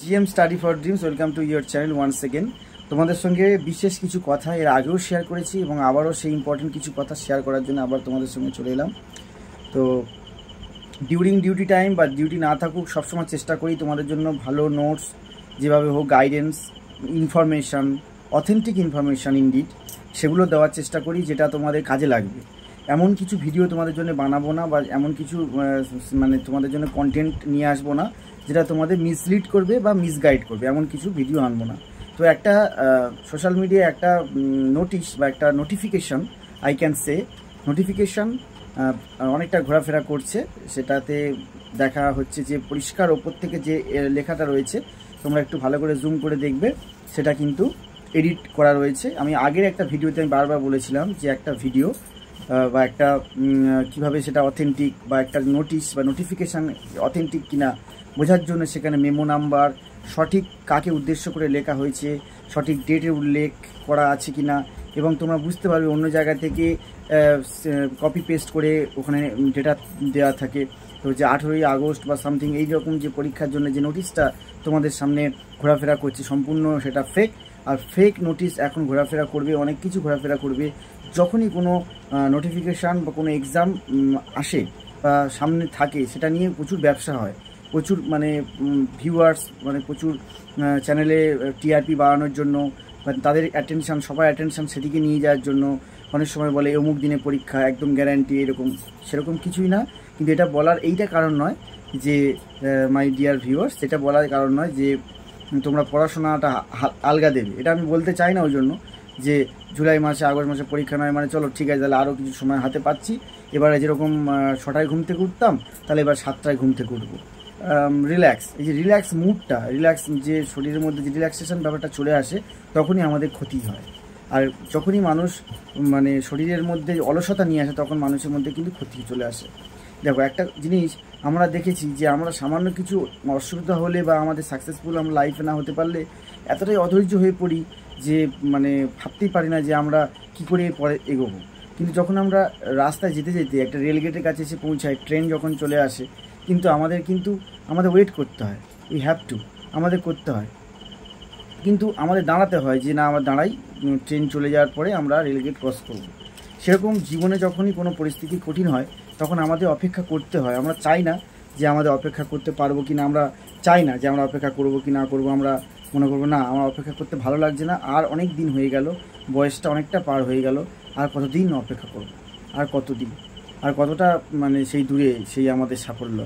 GM study for dreams, welcome to your channel once again. তোমাদের সঙ্গে বিশেষ কিছু কথা এর আগেও শেয়ার করেছি এবং আবারও সেই ইম্পর্টেন্ট কিছু কথা শেয়ার করার জন্য আবার তোমাদের সঙ্গে চলে এলাম। তো ডিউরিং ডিউটি টাইম বা ডিউটি না থাকুক, সবসময় চেষ্টা করি তোমাদের জন্য ভালো নোটস, যেভাবে হোক guidance, information, authentic information indeed, সেগুলো দেওয়ার চেষ্টা করি যেটা তোমাদের কাজে লাগবে। এমন কিছু ভিডিও তোমাদের জন্য বানাবো না বা এমন কিছু তোমাদের জন্য কন্টেন্ট নিয়ে আসবো না যেটা তোমাদের মিসলিড করবে বা মিসগাইড করবে, এমন কিছু ভিডিও আনবো না। তো একটা সোশ্যাল মিডিয়ায় একটা নোটিশ বা একটা notification, I can say notification অনেকটা ঘোরাফেরা করছে। সেটাতে দেখা হচ্ছে যে পরিষ্কার ওপর থেকে যে লেখাটা রয়েছে, তোমরা একটু ভালো করে জুম করে দেখবে, সেটা কিন্তু এডিট করা রয়েছে। আমি আগের একটা ভিডিওতে আমি বারবার বলেছিলাম যে একটা ভিডিও বা একটা কীভাবে সেটা অথেন্টিক বা একটা নোটিশ বা নোটিফিকেশান অথেন্টিক কিনা বোঝার জন্য সেখানে মেমো নাম্বার, সঠিক কাকে উদ্দেশ্য করে লেখা হয়েছে, সঠিক ডেটের উল্লেখ করা আছে কিনা, এবং তোমরা বুঝতে পারবে অন্য জায়গা থেকে কপি পেস্ট করে ওখানে ডেটা দেওয়া থাকে। তো যে 18ই আগস্ট বা সামথিং এই রকম যে পরীক্ষার জন্য যে নোটিশটা তোমাদের সামনে ঘোরাফেরা করছে, সম্পূর্ণ সেটা ফেক। আর ফেক নোটিশ এখন ঘোরাফেরা করবে, অনেক কিছু ঘোরাফেরা করবে। যখনই কোনো নোটিফিকেশান বা কোনো এক্সাম আসে বা সামনে থাকে, সেটা নিয়ে প্রচুর ব্যবসা হয়, প্রচুর ভিউয়ার্স, প্রচুর চ্যানেলে টিআরপি বাড়ানোর জন্য বা তাদের অ্যাটেনশান, সবার অ্যাটেনশান সেদিকে নিয়ে যাওয়ার জন্য অনেক সময় বলে অমুক দিনে পরীক্ষা, একদম গ্যারান্টি, এরকম সেরকম কিছুই না। কিন্তু এটা বলার এইটা কারণ নয় যে মাই ডিয়ার ভিউয়ার্স, সেটা বলার কারণ নয় যে তোমরা পড়াশোনাটা আলগা দেবে, এটা আমি বলতে চাই না। ওই জন্য যে জুলাই মাসে আগস্ট মাসে পরীক্ষা নয় চলো ঠিক আছে, তাহলে আরও কিছু সময় হাতে পাচ্ছি, এবারে যেরকম 6টায় ঘুম থেকে উঠতাম তাহলে এবার 7টায় ঘুম থেকে উঠবো। রিল্যাক্স, এই যে রিল্যাক্স মুডটা, রিল্যাক্স যে শরীরের মধ্যে যে রিল্যাক্সেশন ব্যাপারটা চলে আসে, তখনই আমাদের ক্ষতি হয়। আর যখনই মানুষ শরীরের মধ্যে অলসতা নিয়ে আসে, তখন মানুষের মধ্যে কিন্তু ক্ষতি চলে আসে। দেখো, একটা জিনিস আমরা দেখেছি যে আমরা সামান্য কিছু অসুবিধা হলে বা আমাদের সাকসেসফুল আমরা লাইফে না হতে পারলে এতটাই অধৈর্য হয়ে পড়ি যে ভাবতেই পারি না যে আমরা কি করে পরে এগোবো। কিন্তু যখন আমরা রাস্তায় যেতে যেতে একটা রেলগেটের কাছে এসে পৌঁছাই, ট্রেন যখন চলে আসে, কিন্তু আমাদের ওয়েট করতে হয়, উই হ্যাভ টু, আমাদের করতে হয়, কিন্তু আমাদের দাঁড়াতে হয় যে না, আমরা দাঁড়াই, ট্রেন চলে যাওয়ার পরে আমরা রেলগেট ক্রস করব। সেরকম জীবনে যখনই কোনো পরিস্থিতি কঠিন হয়, তখন আমাদের অপেক্ষা করতে হয়। আমরা চাই না যে আমাদের অপেক্ষা করতে পারবো কি না, আমরা চাই না যে আমরা অপেক্ষা করব কি না করবো, আমরা মনে করবো না আমার অপেক্ষা করতে ভালো লাগছে না, আর অনেক দিন হয়ে গেল, বয়সটা অনেকটা পার হয়ে গেল, আর কতদিন অপেক্ষা করব, আর কতদিন, আর কতটা সেই দূরে সেই আমাদের সাফল্য।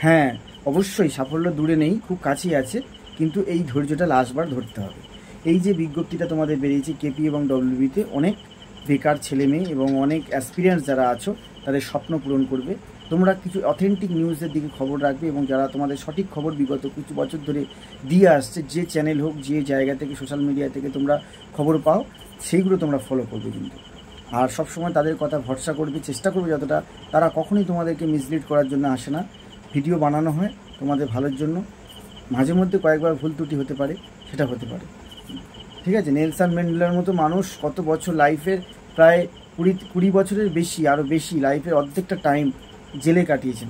হ্যাঁ, অবশ্যই সাফল্য দূরে নেই, খুব কাছেই আছে, কিন্তু এই ধৈর্যটা লাস্টবার ধরতে হবে। এই যে বিজ্ঞপ্তিটা তোমাদের বেরিয়েছে কেপি এবং ডব্লিউবিতে, অনেক বেকার ছেলে মেয়ে এবং অনেক অ্যাসপিরিয়েন্স যারা আছো, তাদের স্বপ্ন পূরণ করবে। তোমরা কিছু অথেন্টিক নিউজের দিকে খবর রাখবে এবং যারা তোমাদের সঠিক খবর বিগত কিছু বছর ধরে দিয়ে আসছে, যে চ্যানেল হোক, যে জায়গা থেকে, সোশ্যাল মিডিয়া থেকে তোমরা খবর পাও, সেইগুলো তোমরা ফলো করবে কিন্তু। আর সবসময় তাদের কথা ভরসা করবে, চেষ্টা করবে যতটা, তারা কখনোই তোমাদেরকে মিসলিড করার জন্য আসে না। ভিডিও বানানো হয় তোমাদের ভালোর জন্য, মাঝে মধ্যে কয়েকবার ভুল ত্রুটি হতে পারে, সেটা হতে পারে, ঠিক আছে। নেলসন ম্যান্ডেলার মতো মানুষ কত বছর লাইফের, প্রায় 20 বছরের বেশি, আরও বেশি, লাইফের অর্ধেকটা টাইম জেলে কাটিয়েছেন।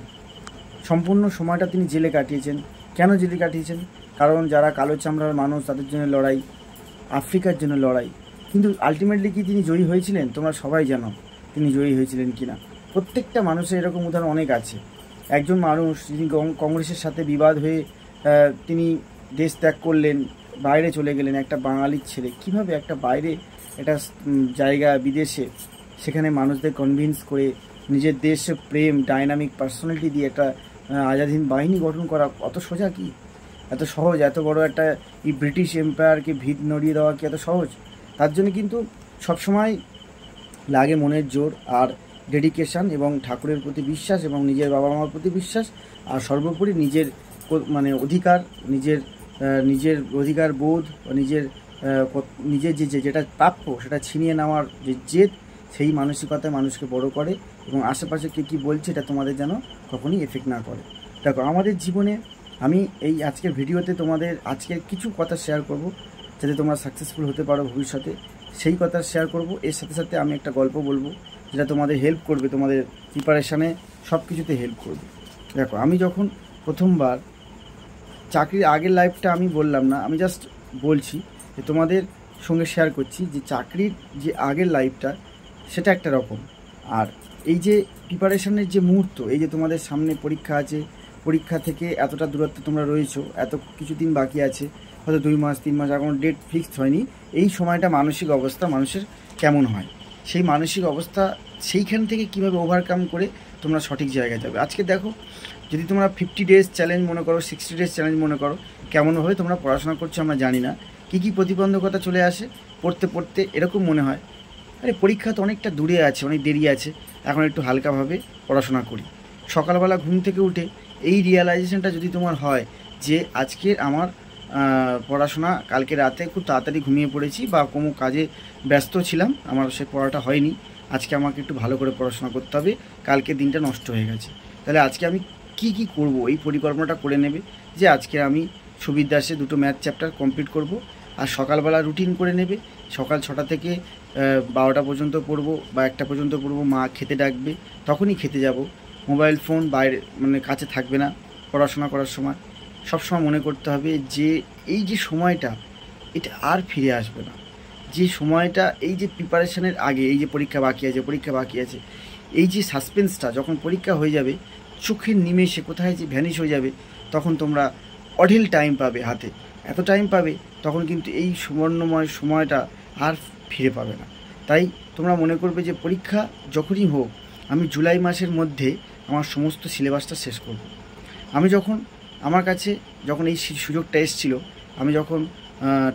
সম্পূর্ণ সময়টা তিনি জেলে কাটিয়েছেন। কেন জেলে কাটিয়েছেন? কারণ যারা কালো চামড়ার মানুষ, তাদের জন্য লড়াই, আফ্রিকার জন্য লড়াই। কিন্তু আলটিমেটলি কি তিনি জয়ী হয়েছিলেন? তোমরা সবাই জানো তিনি জয়ী হয়েছিলেন কিনা। প্রত্যেকটা মানুষের এরকম উদাহরণ অনেক আছে। একজন মানুষ যিনি কংগ্রেসের সাথে বিবাদ হয়ে তিনি দেশ ত্যাগ করলেন, বাইরে চলে গেলেন, একটা বাঙালির ছেলে কীভাবে একটা বাইরে একটা জায়গা, বিদেশে, সেখানে মানুষদের কনভিন্স করে নিজের দেশে প্রেম, ডাইনামিক পার্সোনালিটি দিয়ে একটা আজাদ হিন্দ বাহিনী গঠন করা অত সোজা কি? এত সহজ? এত বড় একটা এই ব্রিটিশ এম্পায়ারকে ভিত নড়িয়ে দেওয়া কি এত সহজ? তার জন্য কিন্তু সবসময় লাগে মনের জোর আর ডেডিকেশান এবং ঠাকুরের প্রতি বিশ্বাস এবং নিজের বাবা মার প্রতি বিশ্বাস, আর সর্বোপরি নিজের অধিকার, নিজের অধিকার বোধ, নিজের যেটা প্রাপ্য সেটা ছিনিয়ে নেওয়ার যে জেদ, সেই মানসিকতায় মানুষকে বড় করে এবং আশেপাশে কে কী বলছে এটা তোমাদের যেন কখনই এফেক্ট না করে। দেখো, আমাদের জীবনে আমি এই আজকের ভিডিওতে তোমাদের আজকের কিছু কথা শেয়ার করব যাতে তোমরা সাকসেসফুল হতে পারো ভবিষ্যতে, সেই কথা শেয়ার করব। এর সাথে সাথে আমি একটা গল্প বলবো যেটা তোমাদের হেল্প করবে, তোমাদের প্রিপারেশানে সব কিছুতে হেল্প করবে। দেখো, আমি যখন প্রথমবার চাকরির আগের লাইফটা আমি বললাম না, আমি জাস্ট বলছি যে তোমাদের সঙ্গে শেয়ার করছি যে চাকরির যে আগের লাইফটা সেটা একটা রকম, আর এই যে প্রিপারেশনের যে মুহূর্ত, এই যে তোমাদের সামনে পরীক্ষা আছে, পরীক্ষা থেকে এতটা দূরত্বে তোমরা রয়েছো, এত কিছুদিন বাকি আছে, হয়তো 2 মাস 3 মাস, এখন ডেট ফিক্সড হয়নি, এই সময়টা মানসিক অবস্থা মানুষের কেমন হয়, সেই মানসিক অবস্থা সেইখান থেকে কীভাবে ওভারকাম করে তোমরা সঠিক জায়গায় যাবে। আজকে দেখো, যদি তোমরা 50 ডেজ চ্যালেঞ্জ মনে করো, 60 ডেজ চ্যালেঞ্জ মনে করো, কেমনভাবে তোমরা পড়াশোনা করছো আমরা জানি না, কী প্রতিবন্ধকতা চলে আসে পড়তে পড়তে, এরকম মনে হয় আরে পরীক্ষা তো অনেকটা দূরে আছে, অনেক দেরি আছে, এখন একটু হালকাভাবে পড়াশোনা করি। সকালবেলা ঘুম থেকে উঠে এই রিয়েলাইজেশনটা যদি তোমার হয় যে আজকের আমার পড়াশোনা, কালকে রাতে খুব তাড়াতাড়ি ঘুমিয়ে পড়েছি বা কোনো কাজে ব্যস্ত ছিলাম, আমার সে পড়াটা হয়নি, আজকে আমাকে একটু ভালো করে পড়াশোনা করতে হবে, কালকে দিনটা নষ্ট হয়ে গেছে, তাহলে আজকে আমি কি কি করব, এই পরিকল্পনাটা করে নেবে যে আজকে আমি সুবির দাসে 2টো ম্যাথ চ্যাপ্টার কমপ্লিট করব। আর সকালবেলা রুটিন করে নেবে, সকাল 6টা থেকে 12টা পর্যন্ত পড়বো বা 1টা পর্যন্ত পড়বো, মা খেতে ডাকবে তখনই খেতে যাব, মোবাইল ফোন বাইরে মানে কাছে থাকবে না, পড়াশোনা করার সময় সবসময় মনে করতে হবে যে এই যে সময়টা এটা আর ফিরে আসবে না, যে সময়টা এই যে প্রিপারেশনের আগে, এই যে পরীক্ষা বাকি আছে, এই যে সাসপেন্সটা যখন পরীক্ষা হয়ে যাবে, চোখের নিমেষে কোথায় যে ভ্যানিশ হয়ে যাবে, তখন তোমরা অঢেল টাইম পাবে হাতে, এত টাইম পাবে তখন কিন্তু এই সুবর্ণময় সময়টা আর ফিরে পাবে না। তাই তোমরা মনে করবে যে পরীক্ষা যখনই হোক আমি জুলাই মাসের মধ্যে আমার সমস্ত সিলেবাসটা শেষ করব। আমি যখন আমার কাছে যখন এই সুযোগটা এসেছিল, আমি যখন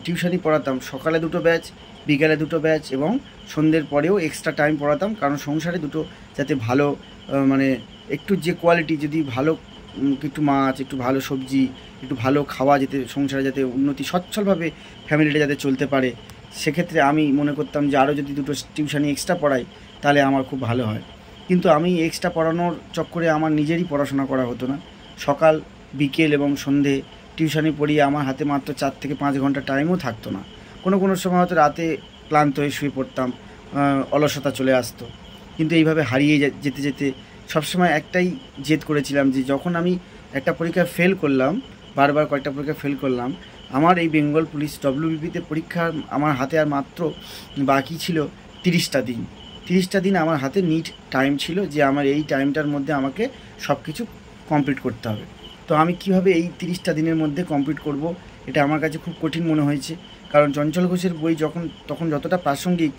টিউশনি পড়াতাম, সকালে 2টো ব্যাচ, বিকালে 2টো ব্যাচ এবং সন্ধ্যের পরেও এক্সট্রা টাইম পড়াতাম, কারণ সংসারে দুটো যাতে ভালো মানে একটু যে কোয়ালিটি, যদি ভালো একটু মাছ, একটু ভালো সবজি, একটু ভালো খাওয়া, যেতে সংসারে যাতে উন্নতি সচ্ছলভাবে ফ্যামিলিটা যাতে চলতে পারে, সেক্ষেত্রে আমি মনে করতাম যে আরও যদি 2টো টিউশনি এক্সট্রা পড়াই তাহলে আমার খুব ভালো হয়। কিন্তু আমি এক্সট্রা পড়ানোর চক্করে আমার নিজেরই পড়াশোনা করা হতো না, সকাল বিকেল এবং সন্ধে টিউশনি পড়িয়ে আমার হাতে মাত্র 4 থেকে 5 ঘন্টা টাইমও থাকতো না, কোনো সময় হয়তো রাতে ক্লান্ত হয়ে শুয়ে পড়তাম, অলসতা চলে আসতো। কিন্তু এইভাবে হারিয়ে যেতে যেতে সবসময় একটাই জেদ করেছিলাম যে যখন আমি একটা পরীক্ষা ফেল করলাম, বারবার কয়েকটা পরীক্ষা ফেল করলাম, আমার এই বেঙ্গল পুলিশ WBPতে পরীক্ষা আমার হাতে আর মাত্র বাকি ছিল 30টা দিন। 30টা দিন আমার হাতে নিট টাইম ছিল যে আমার এই টাইমটার মধ্যে আমাকে সব কিছু কমপ্লিট করতে হবে। তো আমি কিভাবে এই 30টা দিনের মধ্যে কমপ্লিট করব, এটা আমার কাছে খুব কঠিন মনে হয়েছে, কারণ চঞ্চল ঘোষের বই তখন যতটা প্রাসঙ্গিক,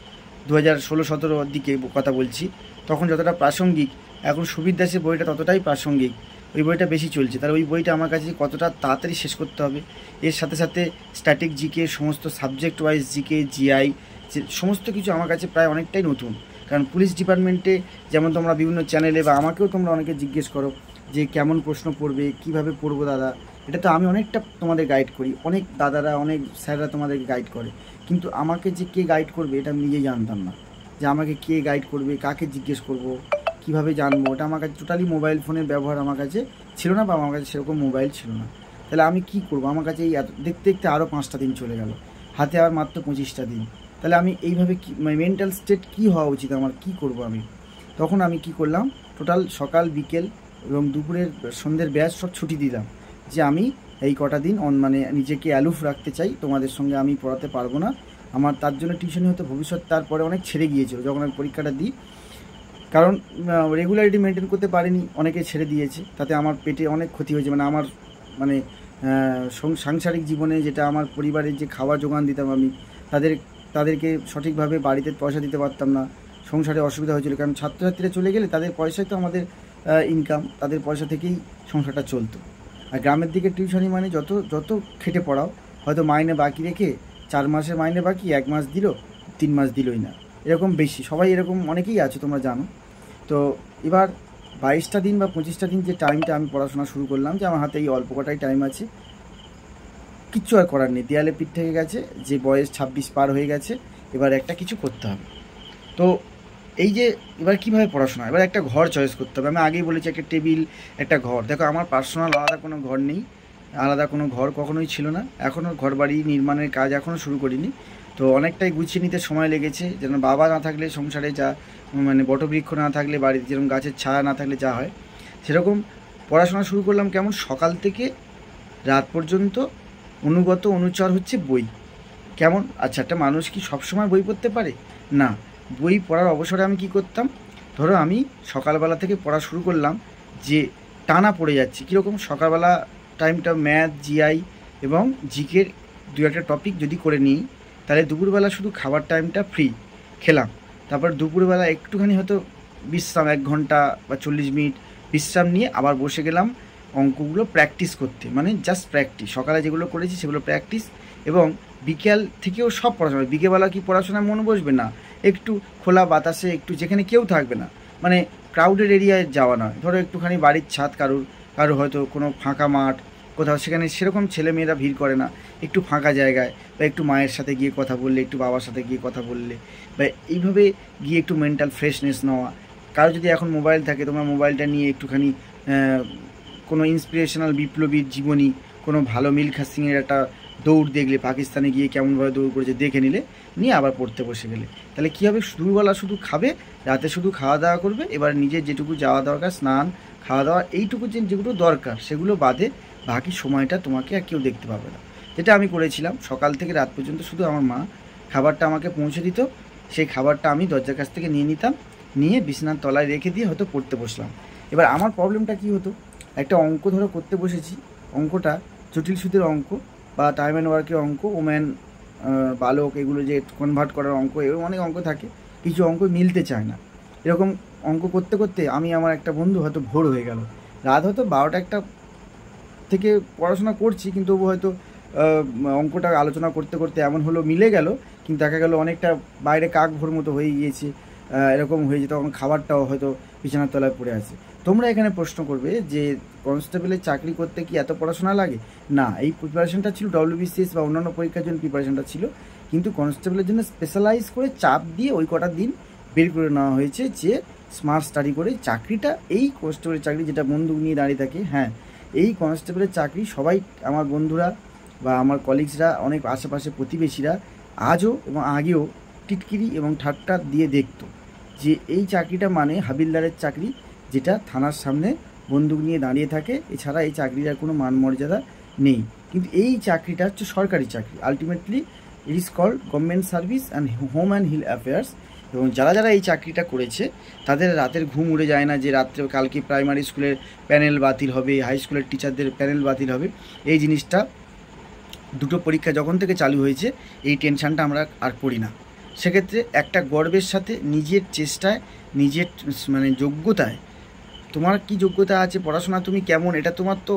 2016-17 দিকে কথা বলছি, তখন যতটা প্রাসঙ্গিক, এখন সুবীর দাসের বইটা ততটাই প্রাসঙ্গিক, ওই বইটা বেশি চলছে, তাহলে ওই বইটা আমার কাছে কতটা তাড়াতাড়ি শেষ করতে হবে, এর সাথে সাথে স্ট্যাটিক জিকে, সমস্ত সাবজেক্ট ওয়াইজ জিকে, জিআই, সমস্ত কিছু আমার কাছে প্রায় অনেকটাই নতুন। কারণ পুলিশ ডিপার্টমেন্টে যেমন তোমরা বিভিন্ন চ্যানেলে বা আমাকেও তোমরা অনেকে জিজ্ঞেস করো যে কেমন প্রশ্ন পড়বে, কিভাবে পড়বো দাদা, এটা তো আমি অনেকটা তোমাদের গাইড করি, অনেক দাদারা, অনেক স্যাররা তোমাদেরকে গাইড করে, কিন্তু আমাকে যে কে গাইড করবে এটা আমি নিজেই জানতাম না, যে আমাকে কে গাইড করবে, কাকে জিজ্ঞেস করব, কিভাবে জানবো, ওটা আমার কাছে টোটালি মোবাইল ফোনের ব্যবহার আমার কাছে ছিল না, বা আমার কাছে সেরকম মোবাইল ছিল না। তাহলে আমি কি করব, আমার কাছে এই দেখতে দেখতে আরও 5টা দিন চলে গেল, হাতে আর মাত্র 25টা দিন, তাহলে আমি এইভাবে কি মেন্টাল স্টেট কী হওয়া উচিত আমার, কি করব আমি? তখন আমি কি করলাম, টোটাল সকাল বিকেল এবং দুপুরের সন্ধ্যের ব্যাচ সব ছুটি দিলাম, যে আমি এই কটা দিন মানে নিজেকে অ্যালুফ রাখতে চাই, তোমাদের সঙ্গে আমি পড়াতে পারবো না, আমার তার জন্য টিউশনি হয়তো ভবিষ্যৎ তারপরে অনেক ছেড়ে গিয়েছিল যখন আমি পরীক্ষাটা দিই, কারণ রেগুলারিটি মেনটেন করতে পারিনি, অনেকে ছেড়ে দিয়েছে, তাতে আমার পেটে অনেক ক্ষতি হয়েছে, মানে আমার মানে সাংসারিক জীবনে যেটা আমার পরিবারের যে খাওয়া জোগান দিতাম আমি, তাদেরকে সঠিকভাবে বাড়িতে পয়সা দিতে পারতাম না, সংসারে অসুবিধা হয়েছিল, কারণ ছাত্রছাত্রীরা চলে গেলে তাদের পয়সায় তো আমাদের ইনকাম, তাদের পয়সা থেকেই সংসারটা চলতো। আর গ্রামের দিকে টিউশনি মানে যত খেটে পড়াও, হয়তো মাইনে বাকি রেখে 4 মাসের মাইনে বাকি 1 মাস দিল, 3 মাস দিলই না, এরকম বেশি, সবাই এরকম অনেকেই আছে তোমরা জানো। তো এবার 22টা দিন বা 25টা দিন যে টাইমটা আমি পড়াশোনা শুরু করলাম, যে আমার হাতে এই অল্প কটাই টাইম আছে, কিচ্ছু আর করার নেই, দেয়ালে পিঠ থেকে গেছে, যে বয়স 26 পার হয়ে গেছে, এবার একটা কিছু করতে হবে। তো এই যে এবার কীভাবে পড়াশোনা, এবার একটা ঘর চয়েস করতে হবে। আমি আগেই বলেছি একটা টেবিল, একটা ঘর। দেখো আমার পার্সোনাল আলাদা কোনো ঘর নেই, আলাদা কোনো ঘর কখনোই ছিল না, এখনও ঘর বাড়ি নির্মাণের কাজ এখনও শুরু করিনি। তো অনেকটাই গুছিয়ে নিতে সময় লেগেছে, যেন বাবা না থাকলে সংসারে যা মানে বটবৃক্ষ না থাকলে বাড়িতে যেরকম গাছের ছায়া না থাকলে যা হয়, সেরকম পড়াশোনা শুরু করলাম কেমন, সকাল থেকে রাত পর্যন্ত অনুগত অনুচর হচ্ছে বই। কেমন? আচ্ছা, একটা মানুষ কি সবসময় বই পড়তে পারে? না। বই পড়ার অবসরে আমি কি করতাম, ধরো আমি সকালবেলা থেকে পড়া শুরু করলাম, যে টানা পড়ে যাচ্ছি কীরকম, সকালবেলা টাইমটা ম্যাথ, জিআই এবং জিকের দু একটা টপিক যদি করে নিই, তাহলে দুপুরবেলা শুধু খাবার টাইমটা ফ্রি, খেলাম। তারপর দুপুরবেলা একটুখানি হয়তো বিশ্রাম, 1 ঘন্টা বা 40 মিনিট বিশ্রাম নিয়ে আবার বসে গেলাম অঙ্কগুলো প্র্যাকটিস করতে, মানে জাস্ট প্র্যাকটিস। সকালে যেগুলো করেছি সেগুলো প্র্যাকটিস, এবং বিকেল থেকেও সব পড়াশোনা। বিকেলবেলা কি পড়াশোনায় মন বসবে না, একটু খোলা বাতাসে, একটু যেখানে কেউ থাকবে না, মানে ক্রাউডেড এরিয়ায় যাওয়া নয়, ধরো একটুখানি বাড়ির ছাদ, কারোর হয়তো কোনো ফাঁকা মাঠ কোথাও, সেখানে সেরকম ছেলেমেয়েরা ভিড় করে না, একটু ফাঁকা জায়গায়, বা একটু মায়ের সাথে গিয়ে কথা বললে, একটু বাবার সাথে গিয়ে কথা বললে, বা এইভাবে গিয়ে একটু মেন্টাল ফ্রেশনেস নেওয়া। কারো যদি এখন মোবাইল থাকে, তোমরা মোবাইলটা নিয়ে একটুখানি কোনো ইন্সপিরেশনাল বিপ্লবীর জীবনী, কোনো ভালো মিলখা সিংয়ের একটা দৌড় দেখলে, পাকিস্তানে গিয়ে কেমনভাবে দৌড় করেছে দেখে নিয়ে আবার পড়তে বসে গেলে, তাহলে কী হবে, দুপুরবেলা শুধু খাবে, রাতে শুধু খাওয়া দাওয়া করবে, এবার নিজের যেটুকু যাওয়া দরকার, স্নান, খাওয়া দাওয়া, এইটুকু যেগুলো দরকার সেগুলো বাদে বাকি সময়টা তোমাকে আর কেউ দেখতে পাবে না। যেটা আমি করেছিলাম, সকাল থেকে রাত পর্যন্ত শুধু আমার মা খাবারটা আমাকে পৌঁছে দিত, সেই খাবারটা আমি দরজার কাছ থেকে নিয়ে নিতাম, নিয়ে বিছানার তলায় রেখে দিয়ে হয়তো পড়তে বসলাম। এবার আমার প্রবলেমটা কী হতো, একটা অঙ্ক ধরো করতে বসেছি, অঙ্কটা জটিল সুদের অঙ্ক বা টাইম অ্যান্ড ওয়ার্কের অঙ্ক, ওম্যান, বালক, এগুলো যে কনভার্ট করার অঙ্ক, এরকম অনেক অঙ্ক থাকে, কিছু অঙ্ক মিলতে চায় না। এরকম অঙ্ক করতে করতে আমি, আমার একটা বন্ধু হয়তো ভোর হয়ে গেল, রাত হয়তো 12টা-1টা থেকে পড়াশোনা করছি, কিন্তু তবু হয়তো অঙ্কটা আলোচনা করতে করতে এমন হলো মিলে গেল, কিন্তু দেখা গেল অনেকটা বাইরে কাক ভোর মতো হয়ে গিয়েছে, এরকম হয়ে যেত, তখন খাবারটাও হয়তো বিছানার তলায় পড়ে আছে। তোমরা এখানে প্রশ্ন করবে যে কনস্টেবলের চাকরি করতে কি এত পড়াশোনা লাগে? না, এই প্রিপারেশনটা ছিল WBCS বা অন্যান্য পরীক্ষার জন্য প্রিপারেশনটা ছিল, কিন্তু কনস্টেবলের জন্য স্পেশালাইজ করে চাপ দিয়ে ওই কটা দিন বের করে নেওয়া হয়েছে, যে স্মার্ট স্টাডি করে চাকরিটা, এই কনস্টেবলের চাকরি যেটা বন্দুক নিয়ে দাঁড়িয়ে থাকে, হ্যাঁ, এই কনস্টেবলের চাকরি সবাই, আমার বন্ধুরা বা আমার কলিগসরা, অনেক আশেপাশে প্রতিবেশীরা আজও এবং আগেও টিটকিরি এবং ঠাট্টা দিয়ে দেখতো, যে এই চাকরিটা মানে হাবিলদারের চাকরি, যেটা থানার সামনে বন্দুক নিয়ে দাঁড়িয়ে থাকে, এছাড়া এই চাকরির আর কোনো মান মর্যাদা নেই। কিন্তু এই চাকরিটা হচ্ছে সরকারি চাকরি, ultimately it is called government service and home and hill affairs. এবং যারা এই চাকরিটা করেছে তাদের রাতের ঘুম উড়ে যায় না, যে রাত্রে কালকে প্রাইমারি স্কুলের প্যানেল বাতিল হবে, হাই স্কুলের টিচারদের প্যানেল বাতিল হবে। এই জিনিসটা দুটো পরীক্ষা যখন থেকে চালু হয়েছে, এই টেনশানটা আমরা আর করি না। সেক্ষেত্রে একটা গর্বের সাথে নিজের চেষ্টায়, নিজের মানে যোগ্যতায়, তোমার কি যোগ্যতা আছে, পড়াশোনা তুমি কেমন, এটা তোমার তো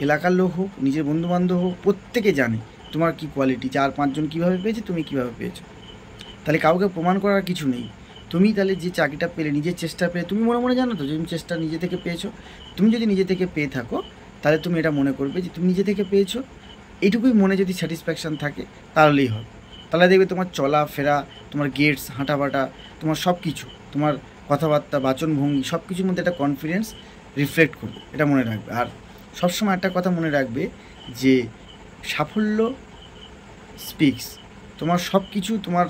এলাকার লোক হোক, নিজের বন্ধুবান্ধব হোক, প্রত্যেকে জানে তোমার কি কোয়ালিটি, 4-5 জন কীভাবে পেয়েছে, তুমি কীভাবে পেয়েছো। তাহলে কাউকে প্রমাণ করার কিছু নেই। তুমি তাহলে যে চাকরিটা পেলে, নিজের চেষ্টা পেলে, তুমি মনে মনে জানো তো যে তুমি চেষ্টা নিজে থেকে পেয়েছো। তুমি যদি নিজে থেকে পেয়ে থাকো, তাহলে তুমি এটা মনে করবে যে তুমি নিজে থেকে পেয়েছো, এইটুকুই মনে যদি স্যাটিসফ্যাকশান থাকে, তাহলেই হবে। তাহলে দেখবে তোমার চলা ফেরা, তোমার গেটস, হাঁটাবাটা, তোমার সব কিছু, তোমার কথাবার্তা, বাচনভঙ্গি, সব কিছুর মধ্যে একটা কনফিডেন্স রিফ্লেক্ট করবে, এটা মনে রাখবে। আর সবসময় একটা কথা মনে রাখবে যে সাফল্য স্পিক্স, তোমার সব কিছু, তোমার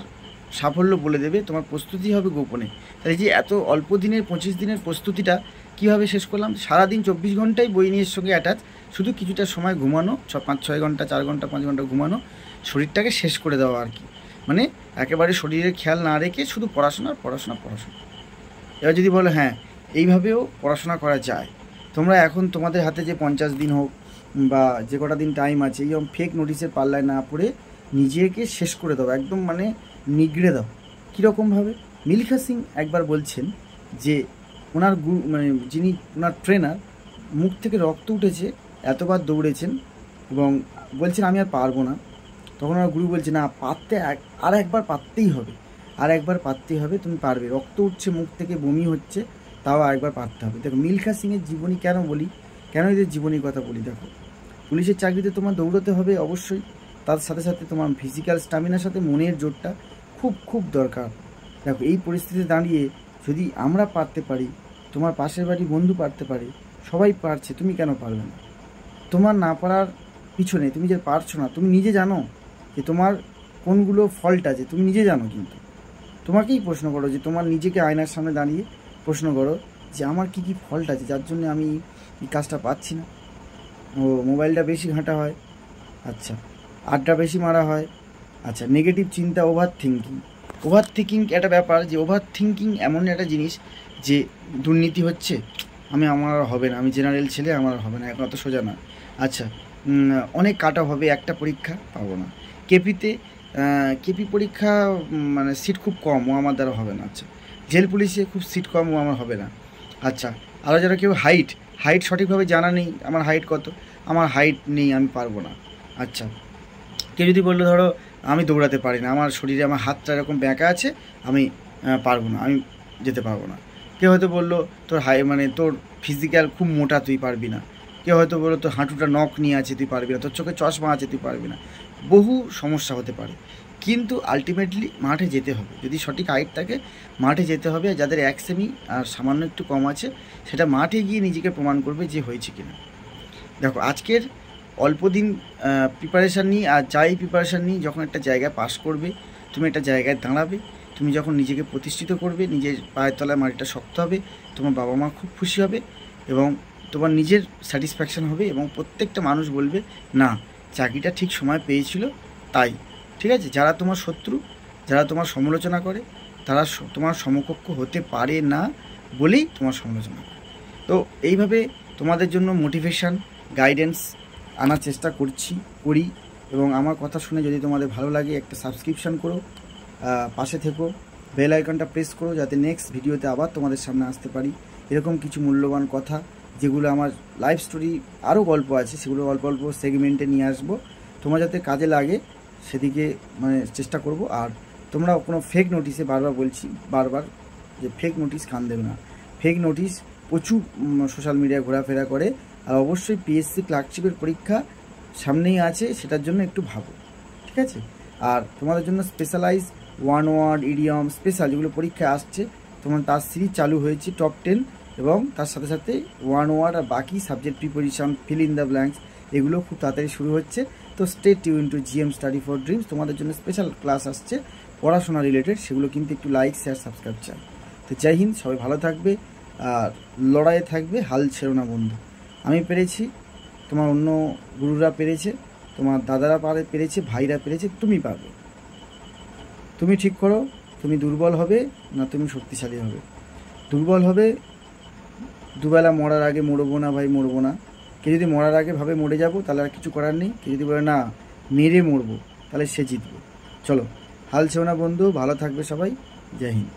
সাফল্য বলে দেবে, তোমার প্রস্তুতি হবে গোপনে। তাই যে এত অল্প দিনের 25 দিনের প্রস্তুতিটা কীভাবে শেষ করলাম, সারাদিন 24 ঘন্টাই বই নিয়ে সঙ্গে অ্যাটাচ, শুধু কিছুটা সময় ঘুমানো, 5-6 ঘন্টা, 4 ঘন্টা, 5 ঘন্টা ঘুমানো, শরীরটাকে শেষ করে দেওয়া আর কি। মানে একেবারে শরীরের খেয়াল না রেখে শুধু পড়াশোনা। এবার যদি বলো হ্যাঁ, এইভাবেও পড়াশোনা করা যায়, তোমরা এখন তোমাদের হাতে যে 50 দিন হোক বা যে কটা দিন টাইম আছে, এই ফেক নোটিশের পাল্লায় না পড়ে নিজেকে শেষ করে দাও, একদম মানে নিগড়ে দাও। কীরকমভাবে? মিলখা সিং একবার বলছেন যে ওনার মানে যিনি ওনার ট্রেনার, মুখ থেকে রক্ত উঠেছে, এতবার দৌড়েছেন এবং বলছেন আমি আর পারবো না। তখন ওনার গুরু বলছে না, আর একবার পারতেই হবে, তুমি পারবে, রক্ত উঠছে মুখ থেকে, বমি হচ্ছে, তাও আরেকবার পারতে হবে। দেখো মিলখা সিংয়ের জীবনী কেন এদের জীবনীর কথা বলি, দেখো পুলিশের চাকরিতে তোমার দৌড়তে হবে অবশ্যই, তার সাথে সাথে তোমার ফিজিক্যাল স্ট্যামিনার সাথে মনের জোরটা খুব দরকার। দেখো এই পরিস্থিতিতে দাঁড়িয়ে যদি আমরা পারতে পারি, তোমার পাশের বাড়ি বন্ধু পারতে পারে, সবাই পারছে, তুমি কেন পারবে না? তোমার না পারার পিছনে, তুমি যে পারছো না, তুমি নিজে জানো যে তোমার কোনগুলো ফল্ট আছে, তুমি নিজে জানো। কিন্তু তোমাকেই প্রশ্ন করো, যে তোমার নিজেকে আয়নার সামনে দাঁড়িয়ে প্রশ্ন করো যে আমার কি ফল্ট আছে যার জন্য আমি এই কাজটা পাচ্ছি না। ও মোবাইলটা বেশি ঘাঁটা হয়, আচ্ছা, আড্ডা বেশি মারা হয়, আচ্ছা, নেগেটিভ চিন্তা, ওভার থিঙ্কিং একটা ব্যাপার, যে ওভার থিঙ্কিং এমন একটা জিনিস যে দুর্নীতি হচ্ছে, আমার হবে না, আমি জেনারেল ছেলে, আমার হবে না, এখন অত সোজা না। আচ্ছা, অনেক কাট অফ হবে, একটা পরীক্ষা পাবো না। কেপি পরীক্ষা মানে সিট খুব কম, ও আমার দ্বারা হবে না। আচ্ছা, জেল পুলিশে খুব সিট কম, ও আমার হবে না। আচ্ছা, আরও যারা কেউ হাইট সঠিকভাবে জানা নেই, আমার হাইট কত, আমার হাইট নেই, আমি পারবো না। আচ্ছা, কেউ যদি বললো ধরো আমি দৌড়াতে পারি না, আমার শরীরে আমার হাতটা এরকম ব্যাঁকা আছে, আমি পারবো না, আমি যেতে পারবো না। কেউ হয়তো বললো তোর মানে তোর ফিজিক্যাল খুব মোটা, তুই পারবি না। কেউ হয়তো বললো তোর হাঁটুটা নখ নিয়ে আছে, তুই পারবি না, তোর চোখে চশমা আছে, তুই পারবি না। বহু সমস্যা হতে পারে, কিন্তু আলটিমেটলি মাঠে যেতে হবে। যদি সঠিক হাইট থাকে মাঠে যেতে হবে। যাদের 1 সেমি আর সামান্য একটু কম আছে, সেটা মাঠে গিয়ে নিজেকে প্রমাণ করবে যে হয়েছে কিনা। দেখো, আজকের অল্প দিন প্রিপারেশান নিই, আর যাই প্রিপারেশান নিই, যখন একটা জায়গায় পাস করবে, তুমি একটা জায়গায় দাঁড়াবে, তুমি যখন নিজেকে প্রতিষ্ঠিত করবে, নিজের পায়ের তলায় মাটিটা শক্ত হবে, তোমার বাবা মা খুব খুশি হবে এবং তোমার নিজের স্যাটিসফ্যাকশান হবে, এবং প্রত্যেকটা মানুষ বলবে না, চাকরিটা ঠিক সময় পেয়েছিল তাই। ঠিক আছে, যারা তোমার শত্রু, যারা তোমার সমালোচনা করে, তারা তোমার সমকক্ষ হতে পারে না বলেই তোমার সমালোচনা করে। তো এইভাবে তোমাদের জন্য মোটিভেশান, গাইডেন্স আনার চেষ্টা করি। এবং আমার কথা শুনে যদি তোমাদের ভালো লাগে, একটা সাবস্ক্রিপশান করো, পাশে থেকো, বেল আইকনটা প্রেস করো, যাতে নেক্সট ভিডিওতে আবার তোমাদের সামনে আসতে পারি। এরকম কিছু মূল্যবান কথা, যেগুলো আমার লাইফ স্টোরি, আরও গল্প আছে, সেগুলো অল্প অল্প সেগমেন্টে নিয়ে আসবো, তোমার যাতে কাজে লাগে সেদিকে মানে চেষ্টা করব। আর তোমরা কোনো ফেক নোটিশে, বারবার যে ফেক নোটিশ কান দেবে না। ফেক নোটিশ প্রচুর সোশ্যাল মিডিয়ায় ঘোরাফেরা করে। আর অবশ্যই পিএসসি ক্লার্কশিপের পরীক্ষা সামনেই আছে, সেটার জন্য একটু ভাবো, ঠিক আছে? আর তোমাদের জন্য স্পেশালাইজ 1 ওয়ার্ড, ইডিয়ম, স্পেশাল যেগুলো পরীক্ষায় আসছে, তোমার তার সিরিজ চালু হয়েছে টপ 10, এবং তার সাথে সাথে 1 ওয়ার্ড আর বাকি subject preposition, fill in the blanks, এগুলো খুব তাড়াতাড়ি শুরু হচ্ছে। তো stay tune to GM study for dreams. তোমাদের জন্য স্পেশাল ক্লাস আসছে পড়াশোনা রিলেটেড, সেগুলো কিন্তু একটু লাইক, শেয়ার, সাবস্ক্রাইব চাই। তো জয় হিন্দ, সবাই ভালো থাকবে আর লড়াইয়ে থাকবে, হাল ছেড়ো না বন্ধু। আমি পেরেছি, তোমার অন্য গুরুরা পেরেছে, তোমার দাদারা পেরেছে, ভাইরা পেরেছে, তুমি পারবে। তুমি ঠিক করো, তুমি দুর্বল হবে না তুমি শক্তিশালী হবে। দুর্বল হবে, দুবেলা মরার আগে মরবো না ভাই, মরবো না। কেউ যদি মরার আগে ভাবে মরে যাবো, তাহলে আর কিছু করার নেই। কেউ যদি বলে না মেরে মরবো, তাহলে সে জিতবে। চলো, হাল ছেড়ো না বন্ধু, ভালো থাকবে সবাই, জয় হিন্দ।